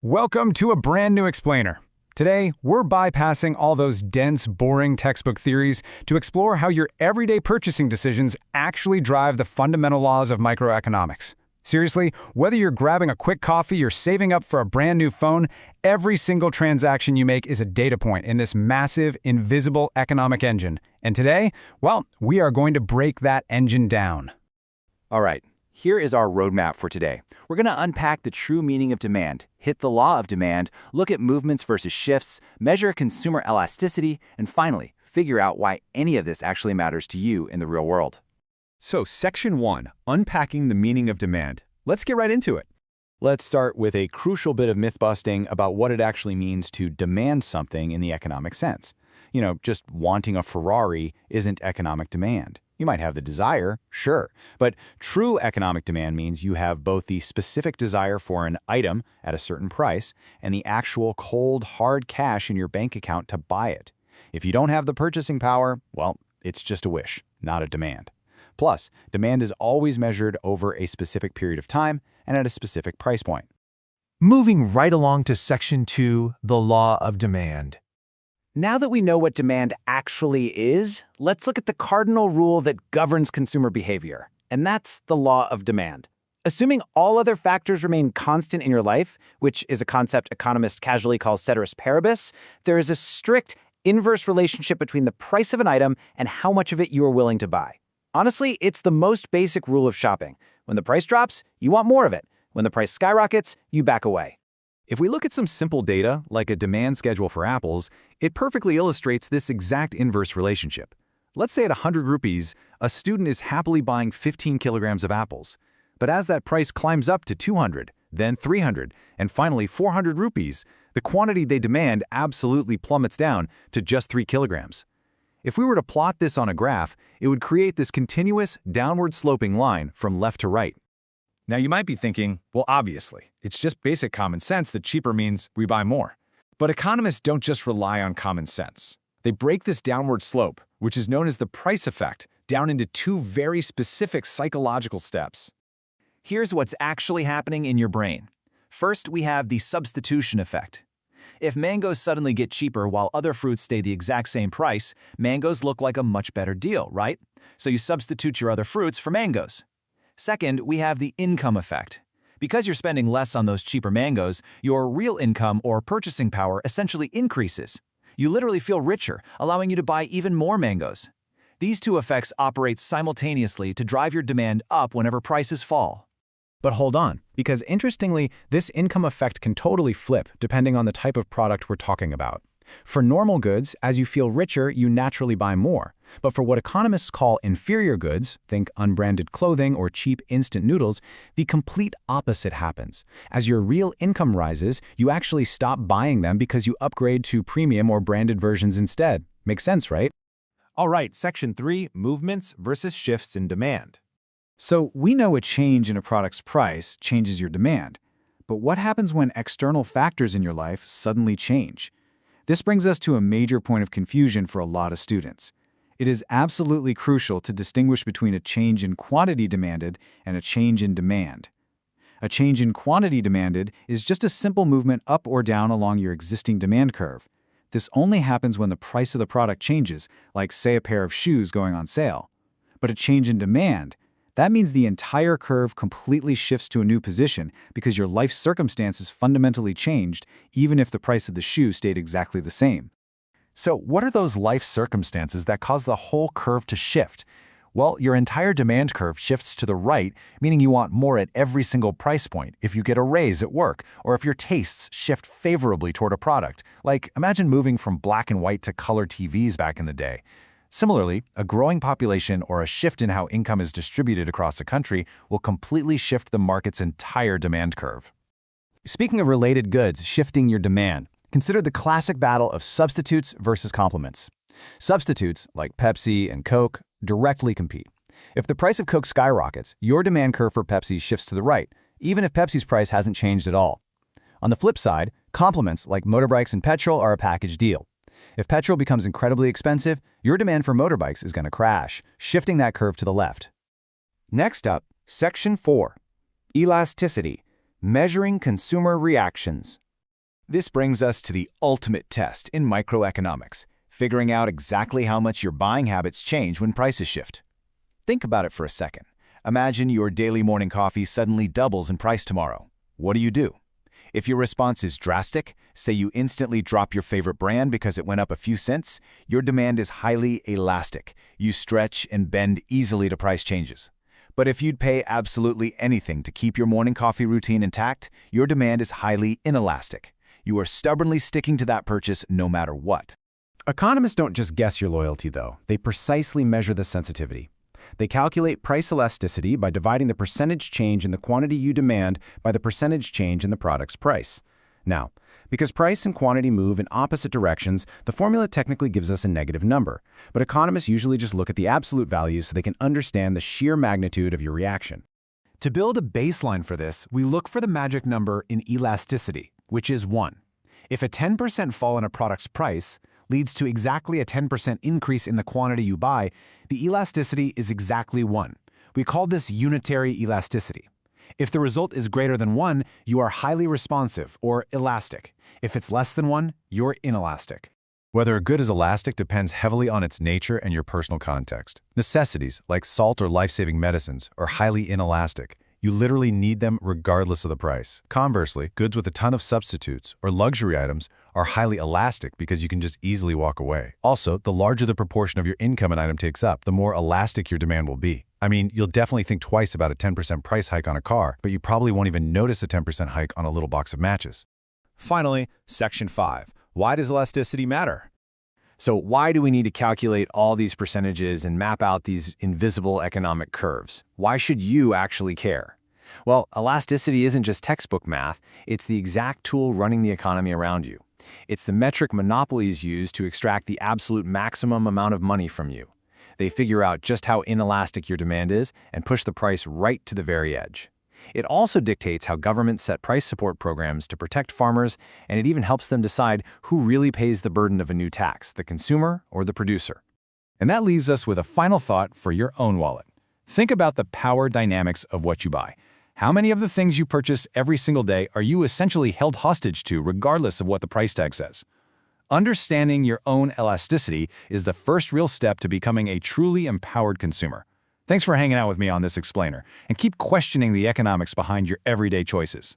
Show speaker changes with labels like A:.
A: Welcome to a brand new explainer. Today, we're bypassing all those dense, boring textbook theories to explore how your everyday purchasing decisions actually drive the fundamental laws of microeconomics. Seriously, whether you're grabbing a quick coffee or saving up for a brand new phone, every single transaction you make is a data point in this massive, invisible economic engine. And today, well, we are going to break that engine down.
B: All right, here is our roadmap for today. We're going to unpack the true meaning of demand, hit the law of demand, look at movements versus shifts, measure consumer elasticity, and finally, figure out why any of this actually matters to you in the real world.
C: So, Section 1, Unpacking the Meaning of Demand. Let's get right into it.
B: Let's start with a crucial bit of myth-busting about what it actually means to demand something in the economic sense. Just wanting a Ferrari isn't economic demand. You might have the desire, sure, but true economic demand means you have both the specific desire for an item at a certain price and the actual cold, hard cash in your bank account to buy it. If you don't have the purchasing power, well, it's just a wish, not a demand. Plus, demand is always measured over a specific period of time and at a specific price point.
D: Moving right along to Section 2, the law of demand.
E: Now that we know what demand actually is, let's look at the cardinal rule that governs consumer behavior, and that's the law of demand. Assuming all other factors remain constant in your life, which is a concept economists casually call ceteris paribus, there is a strict inverse relationship between the price of an item and how much of it you are willing to buy. Honestly, it's the most basic rule of shopping. When the price drops, you want more of it. When the price skyrockets, you back away.
C: If we look at some simple data, like a demand schedule for apples, it perfectly illustrates this exact inverse relationship. Let's say at 100 rupees, a student is happily buying 15 kilograms of apples. But as that price climbs up to 200, then 300, and finally 400 rupees, the quantity they demand absolutely plummets down to just 3 kilograms. If we were to plot this on a graph, it would create this continuous, downward-sloping line from left to right.
A: Now you might be thinking, well, obviously, it's just basic common sense that cheaper means we buy more. But economists don't just rely on common sense. They break this downward slope, which is known as the price effect, down into two very specific psychological steps.
E: Here's what's actually happening in your brain. First, we have the substitution effect. If mangoes suddenly get cheaper while other fruits stay the exact same price, mangoes look like a much better deal, right? So you substitute your other fruits for mangoes. Second, we have the income effect. Because you're spending less on those cheaper mangoes, your real income or purchasing power essentially increases. You literally feel richer, allowing you to buy even more mangoes. These two effects operate simultaneously to drive your demand up whenever prices fall.
A: But hold on, because interestingly, this income effect can totally flip depending on the type of product we're talking about. For normal goods, as you feel richer, you naturally buy more. But for what economists call inferior goods, think unbranded clothing or cheap instant noodles, the complete opposite happens. As your real income rises, you actually stop buying them because you upgrade to premium or branded versions instead. Makes sense, right?
D: All right, Section 3, movements versus shifts in demand.
A: So we know a change in a product's price changes your demand. But what happens when external factors in your life suddenly change? This brings us to a major point of confusion for a lot of students. It is absolutely crucial to distinguish between a change in quantity demanded and a change in demand. A change in quantity demanded is just a simple movement up or down along your existing demand curve. This only happens when the price of the product changes, like say a pair of shoes going on sale. But a change in demand, that means the entire curve completely shifts to a new position because your life circumstances fundamentally changed, even if the price of the shoe stayed exactly the same.
D: So, what are those life circumstances that cause the whole curve to shift? Well, your entire demand curve shifts to the right, meaning you want more at every single price point if you get a raise at work, or if your tastes shift favorably toward a product. Like, imagine moving from black and white to color TVs back in the day. Similarly, a growing population or a shift in how income is distributed across a country will completely shift the market's entire demand curve.
B: Speaking of related goods shifting your demand, consider the classic battle of substitutes versus complements. Substitutes, like Pepsi and Coke, directly compete. If the price of Coke skyrockets, your demand curve for Pepsi shifts to the right, even if Pepsi's price hasn't changed at all. On the flip side, complements like motorbikes and petrol are a package deal. If petrol becomes incredibly expensive, your demand for motorbikes is going to crash, shifting that curve to the left.
F: Next up, Section 4, Elasticity, Measuring Consumer Reactions.
E: This brings us to the ultimate test in microeconomics, figuring out exactly how much your buying habits change when prices shift. Think about it for a second. Imagine your daily morning coffee suddenly doubles in price tomorrow. What do? If your response is drastic, say you instantly drop your favorite brand because it went up a few cents, your demand is highly elastic. You stretch and bend easily to price changes. But if you'd pay absolutely anything to keep your morning coffee routine intact, your demand is highly inelastic. You are stubbornly sticking to that purchase no matter what.
B: Economists don't just guess your loyalty, though. They precisely measure the sensitivity. They calculate price elasticity by dividing the percentage change in the quantity you demand by the percentage change in the product's price. Now, because price and quantity move in opposite directions, the formula technically gives us a negative number, but economists usually just look at the absolute value so they can understand the sheer magnitude of your reaction.
E: To build a baseline for this, we look for the magic number in elasticity, which is 1. If a 10% fall in a product's price leads to exactly a 10% increase in the quantity you buy, the elasticity is exactly 1. We call this unitary elasticity. If the result is greater than 1, you are highly responsive or elastic. If it's less than 1, you're inelastic.
D: Whether a good is elastic depends heavily on its nature and your personal context. Necessities, like salt or life-saving medicines, are highly inelastic. You literally need them regardless of the price. Conversely, goods with a ton of substitutes or luxury items are highly elastic because you can just easily walk away. Also, the larger the proportion of your income an item takes up, the more elastic your demand will be. I mean, you'll definitely think twice about a 10% price hike on a car, but you probably won't even notice a 10% hike on a little box of matches.
E: Finally, Section 5. Why does elasticity matter? So why do we need to calculate all these percentages and map out these invisible economic curves? Why should you actually care? Well, elasticity isn't just textbook math, it's the exact tool running the economy around you. It's the metric monopolies use to extract the absolute maximum amount of money from you. They figure out just how inelastic your demand is and push the price right to the very edge. It also dictates how governments set price support programs to protect farmers, and it even helps them decide who really pays the burden of a new tax, the consumer or the producer. And that leaves us with a final thought for your own wallet. Think about the power dynamics of what you buy. How many of the things you purchase every single day are you essentially held hostage to regardless of what the price tag says? Understanding your own elasticity is the first real step to becoming a truly empowered consumer. Thanks for hanging out with me on this explainer, and keep questioning the economics behind your everyday choices.